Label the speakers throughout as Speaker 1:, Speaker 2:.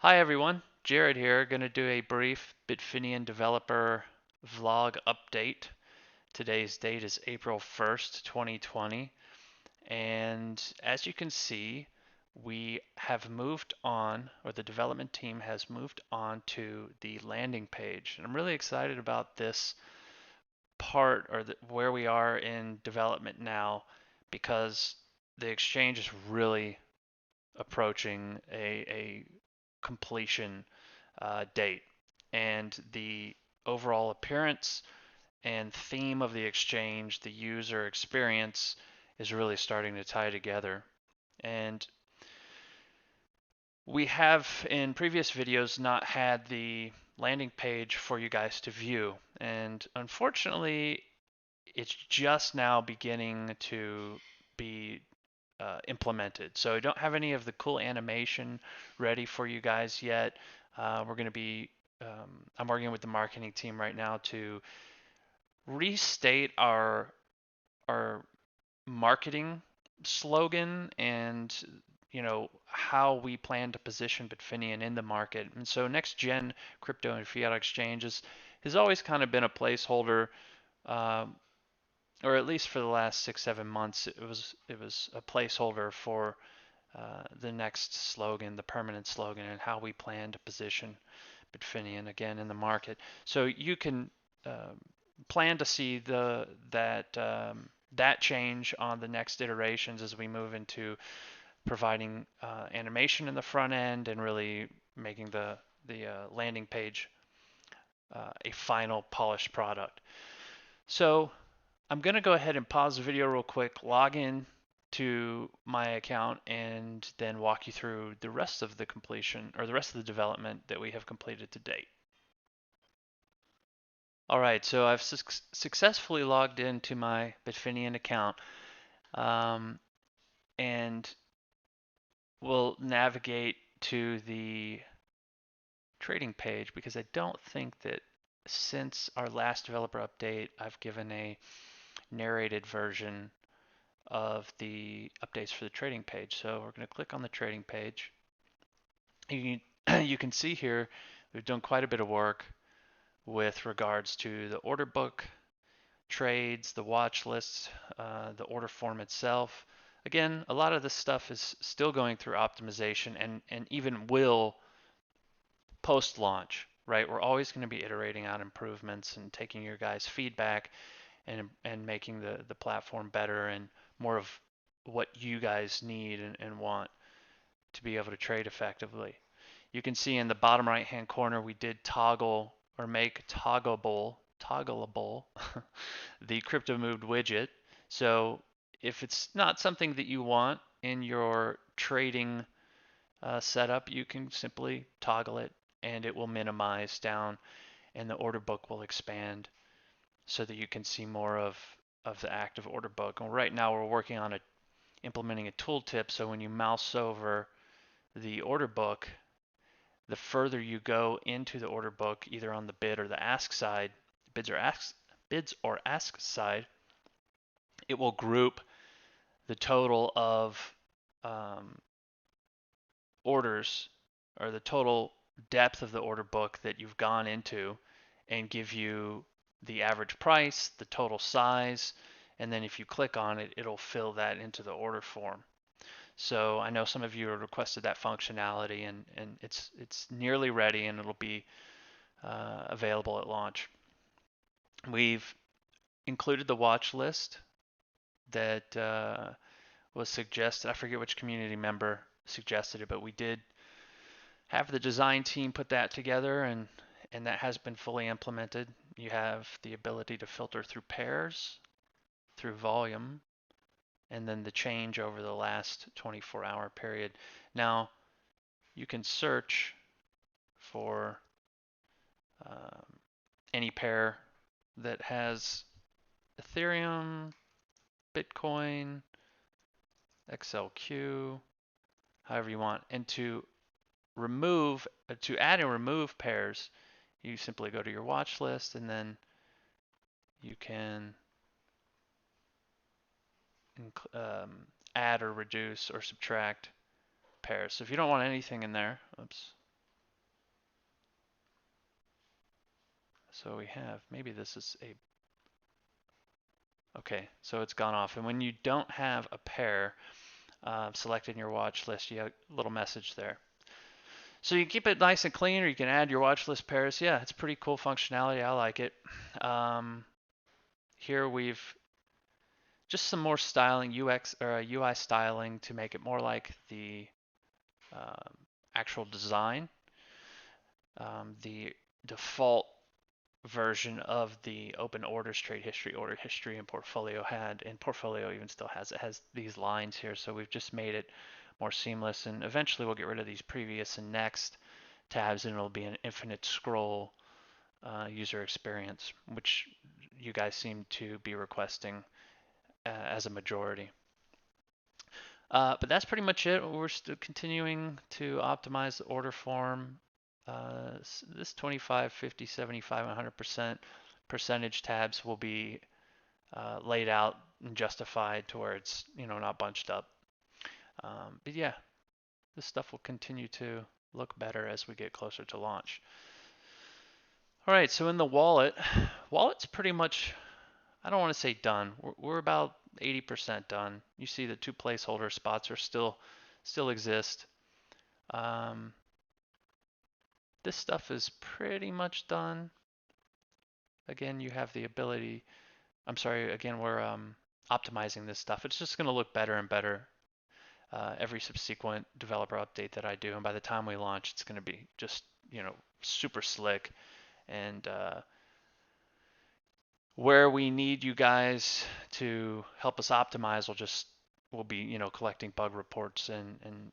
Speaker 1: Hi everyone, Jared here, going to do a brief Bitfineon developer vlog update. Today's date is April 1st, 2020, and as you can see, we have moved on, or the development team has moved on to the landing page. And I'm really excited about this part, or where we are in development now, because the exchange is really approaching a completion date. And the overall appearance and theme of the exchange, the user experience, is really starting to tie together. And we have in previous videos not had the landing page for you guys to view. And unfortunately, it's just now beginning to be implemented. So I don't have any of the cool animation ready for you guys yet. We're going to be, I'm working with the marketing team right now to restate our marketing slogan and how we plan to position Bitfineon in the market. And so next gen crypto and fiat exchanges has always kind of been a placeholder, um, or at least for the last 6-7 months, it was a placeholder for the next slogan, the permanent slogan, and how we plan to position Bitfineon again in the market. So you can uh, plan to see that change on the next iterations as we move into providing animation in the front end and really making the landing page a final polished product. So I'm going to go ahead and pause the video real quick, log in to my account, and then walk you through the rest of the completion, or the rest of the development that we have completed to date. All right, so I've successfully logged into my Bitfineon account, um, and we'll navigate to the trading page because I don't think that since our last developer update, I've given a narrated version of the updates for the trading page. So we're going to click on the trading page. You can see here we've done quite a bit of work with regards to the order book, trades, the watch lists, the order form itself. Again, a lot of this stuff is still going through optimization and even will post launch, right? We're always going to be iterating out improvements and taking your guys' feedback and making the platform better and more of what you guys need and want to be able to trade effectively. You can see in the bottom right hand corner we did toggle or make toggleable the crypto moved widget. So if it's not something that you want in your trading setup, you can simply toggle it and it will minimize down and the order book will expand so that you can see more of the active order book. And right now we're working on implementing a tooltip, so when you mouse over the order book, the further you go into the order book, either on the bid or the ask side, bids or ask side, it will group the total of um, orders, or the total depth of the order book that you've gone into, and give you the average price, the total size, and then if you click on it, it'll fill that into the order form. So I know some of you have requested that functionality, and it's nearly ready, and it'll be available at launch. We've included the watch list that was suggested. I forget which community member suggested it, but we did have the design team put that together, and that has been fully implemented. You have the ability to filter through pairs, through volume, and then the change over the last 24-hour period. Now, you can search for um, any pair that has Ethereum, Bitcoin, XLQ, however you want. And to add and remove pairs, you simply go to your watch list, and then you can add or reduce or subtract pairs. So if you don't want anything in there, oops, So we have, maybe this is a, okay, so it's gone off. And when you don't have a pair selected in your watch list, you have a little message there. So you can keep it nice and clean, or you can add your watch list pairs. Yeah, it's pretty cool functionality. I like it. Here we've just some more styling, UX or UI styling to make it more like the um, actual design. The default version of the open orders trade history, order history, and portfolio had, and portfolio even still has, it has these lines here. So we've just made it more seamless, and eventually we'll get rid of these previous and next tabs, and it'll be an infinite scroll user experience, which you guys seem to be requesting as a majority. But that's pretty much it. We're still continuing to optimize the order form. This 25, 50, 75, 100% percentage tabs will be laid out and justified to where it's, not bunched up. But yeah, this stuff will continue to look better as we get closer to launch. All right, so in the wallet's pretty much, I don't want to say done. We're about 80% done. You see the two placeholder spots are still exist. Um, this stuff is pretty much done. Again, you have the ability, I'm sorry, again, we're optimizing this stuff. It's just going to look better and better every subsequent developer update that I do. And by the time we launch, it's going to be just, super slick. And where we need you guys to help us optimize, we'll be, collecting bug reports and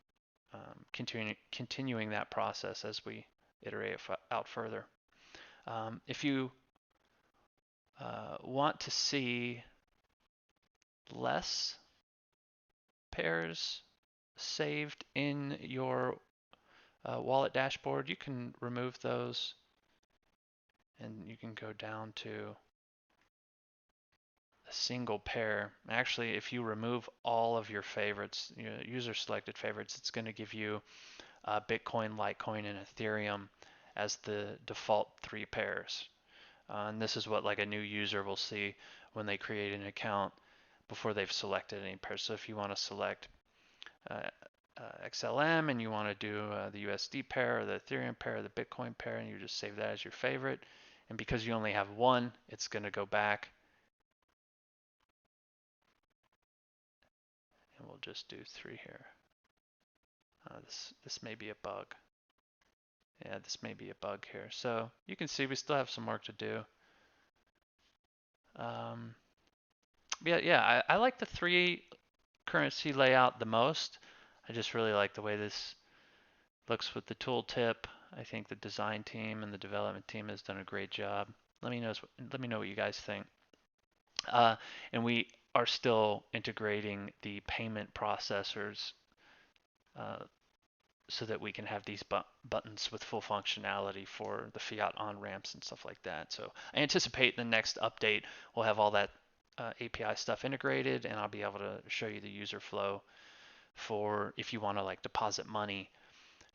Speaker 1: continuing that process as we iterate out further. If you want to see less pairs saved in your wallet dashboard, you can remove those, and you can go down to a single pair. Actually, if you remove all of your favorites, user selected favorites, it's going to give you Bitcoin, Litecoin, and Ethereum as the default 3 pairs. And this is what like a new user will see when they create an account before they've selected any pair. So if you want to select XLM and you want to do the USD pair or the Ethereum pair or the Bitcoin pair, and you just save that as your favorite. And because you only have one, it's going to go back. And we'll just do 3 here. This may be a bug. Yeah, this may be a bug here. So you can see we still have some work to do. Yeah, I like the 3 currency layout the most. I just really like the way this looks with the tooltip. I think the design team and the development team has done a great job. Let me know what you guys think. And we are still integrating the payment processors so that we can have these buttons with full functionality for the fiat on-ramps and stuff like that. So I anticipate the next update will have all that API stuff integrated, and I'll be able to show you the user flow for if you want to like deposit money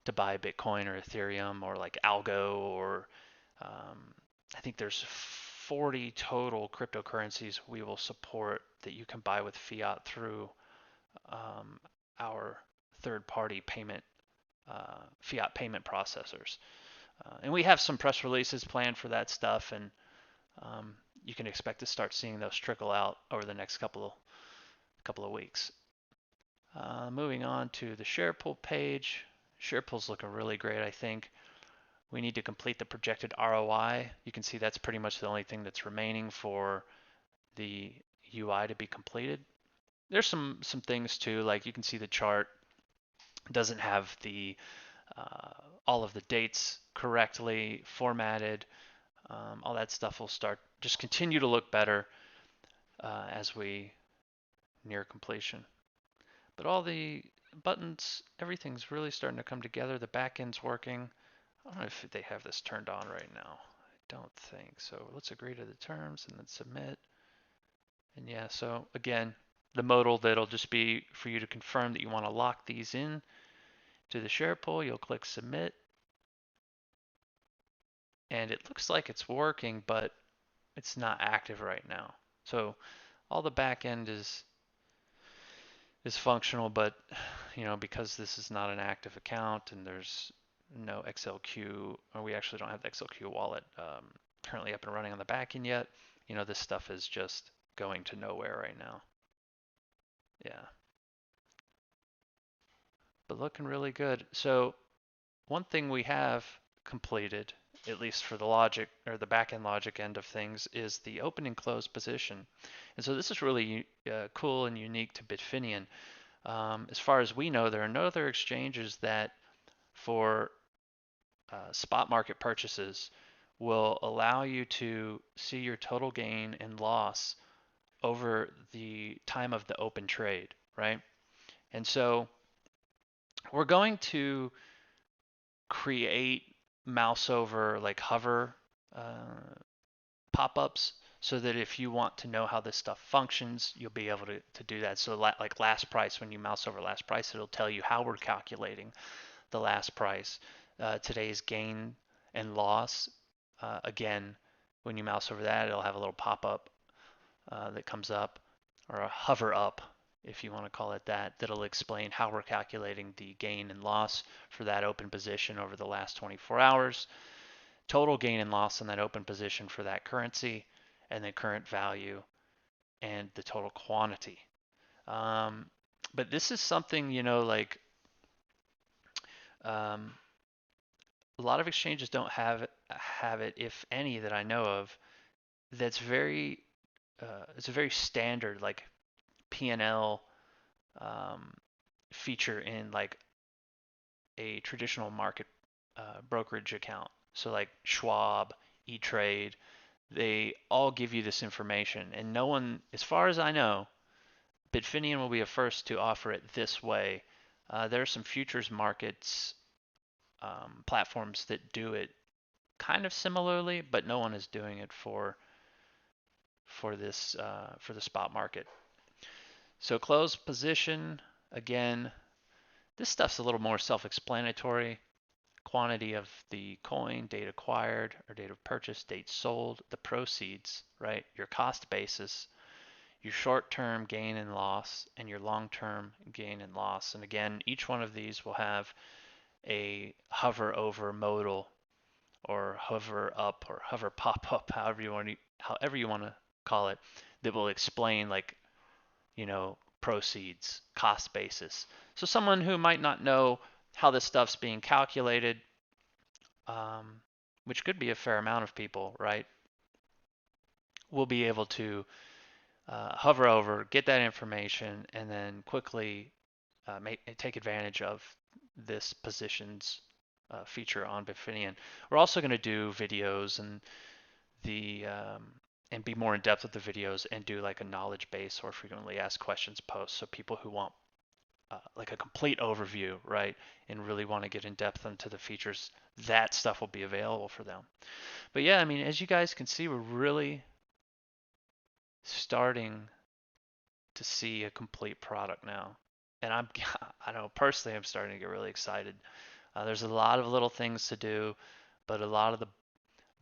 Speaker 1: to buy Bitcoin or Ethereum or like Algo, or I think there's 40 total cryptocurrencies we will support that you can buy with fiat through our third-party payment fiat payment processors. And we have some press releases planned for that stuff, and you can expect to start seeing those trickle out over the next couple of weeks. Moving on to the share pool page. Share pool's looking really great, I think. We need to complete the projected ROI. You can see that's pretty much the only thing that's remaining for the UI to be completed. There's some things too, like you can see the chart doesn't have the all of the dates correctly formatted. All that stuff will just continue to look better as we near completion. But all the buttons, everything's really starting to come together. The back end's working. I don't know if they have this turned on right now. I don't think so. Let's agree to the terms and then submit. And yeah, so again, the modal that'll just be for you to confirm that you want to lock these in to the share pool. You'll click submit. and it looks like it's working, but it's not active right now. So all the back end is functional, but because this is not an active account and there's no XLQ, or we actually don't have the XLQ wallet currently up and running on the back end yet, this stuff is just going to nowhere right now. Yeah, but looking really good. So one thing we have completed, at least for the logic or the back end logic end of things, is the open and close position. And so this is really cool and unique to Bitfineon. As far as we know, there are no other exchanges that for spot market purchases will allow you to see your total gain and loss over the time of the open trade, right? And so we're going to create mouse over like hover uh, pop-ups so that if you want to know how this stuff functions, you'll be able to do that. So like last price, when you mouse over last price, it'll tell you how we're calculating the last price, today's gain and loss. Again, when you mouse over that, it'll have a little pop-up that comes up, or a hover up, if you want to call it that, that'll explain how we're calculating the gain and loss for that open position over the last 24 hours, total gain and loss in that open position for that currency, and the current value and the total quantity. Um, but this is something, like um, a lot of exchanges don't have it, if any, that I know of. That's very it's a very standard like P&L um, feature in like a traditional market brokerage account. So like Schwab, E-Trade, they all give you this information, and no one, as far as I know, Bitfineon will be the first to offer it this way. There are some futures markets platforms that do it kind of similarly, but no one is doing it for the spot market. So close position, again, this stuff's a little more self-explanatory. Quantity of the coin, date acquired or date of purchase, date sold, the proceeds, right? Your cost basis, your short-term gain and loss, and your long-term gain and loss. And again, each one of these will have a hover over modal or hover up or hover pop up, however you want to call it, that will explain like proceeds, cost basis. So someone who might not know how this stuff's being calculated, um, which could be a fair amount of people, right, will be able to hover over, get that information, and then quickly take advantage of this positions feature on Bitfineon. We're also going to do videos the and be more in depth with the videos and do like a knowledge base or frequently asked questions post. So people who want like a complete overview, right, and really want to get in depth into the features, that stuff will be available for them. But yeah, I mean, as you guys can see, we're really starting to see a complete product now. And I know personally, I'm starting to get really excited. There's a lot of little things to do, but a lot of the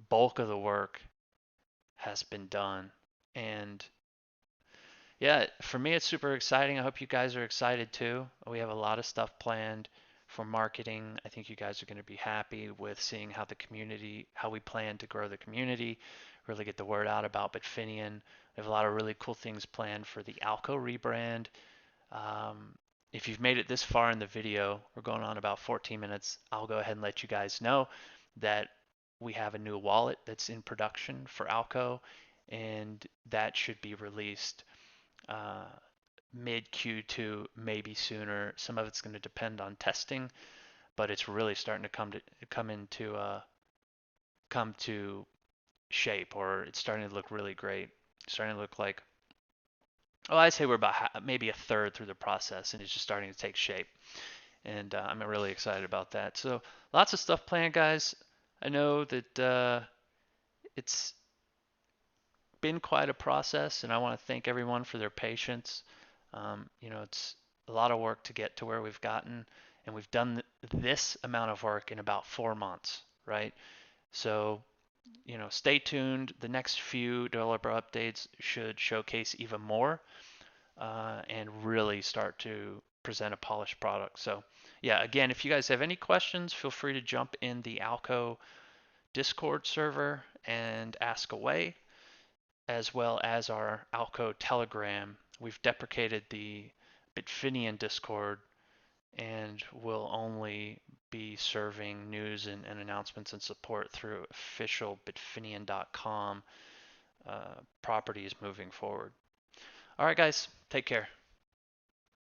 Speaker 1: bulk of the work has been done. And yeah, for me, it's super exciting. I hope you guys are excited too. We have a lot of stuff planned for marketing. I think you guys are going to be happy with seeing how we plan to grow the community, really get the word out about Bitfineon. We have a lot of really cool things planned for the Alco rebrand. Um, if you've made it this far in the video, we're going on about 14 minutes. I'll go ahead and let you guys know that we have a new wallet that's in production for Alco, and that should be released uh, mid Q2, maybe sooner. Some of it's going to depend on testing, but it's really starting to come to shape, or it's starting to look really great. It's starting to look like, oh, I'd say we're about maybe a third through the process, and it's just starting to take shape. And I'm really excited about that. So lots of stuff planned, guys. I know that it's been quite a process, and I want to thank everyone for their patience. It's a lot of work to get to where we've gotten, and we've done this amount of work in about 4 months, right? So stay tuned. The next few developer updates should showcase even more and really start to present a polished product. So, yeah, again, if you guys have any questions, feel free to jump in the Alco Discord server and ask away, as well as our Alco Telegram. We've deprecated the Bitfineon Discord and will only be serving news and announcements and support through official bitfineon.com properties moving forward. All right, guys, take care.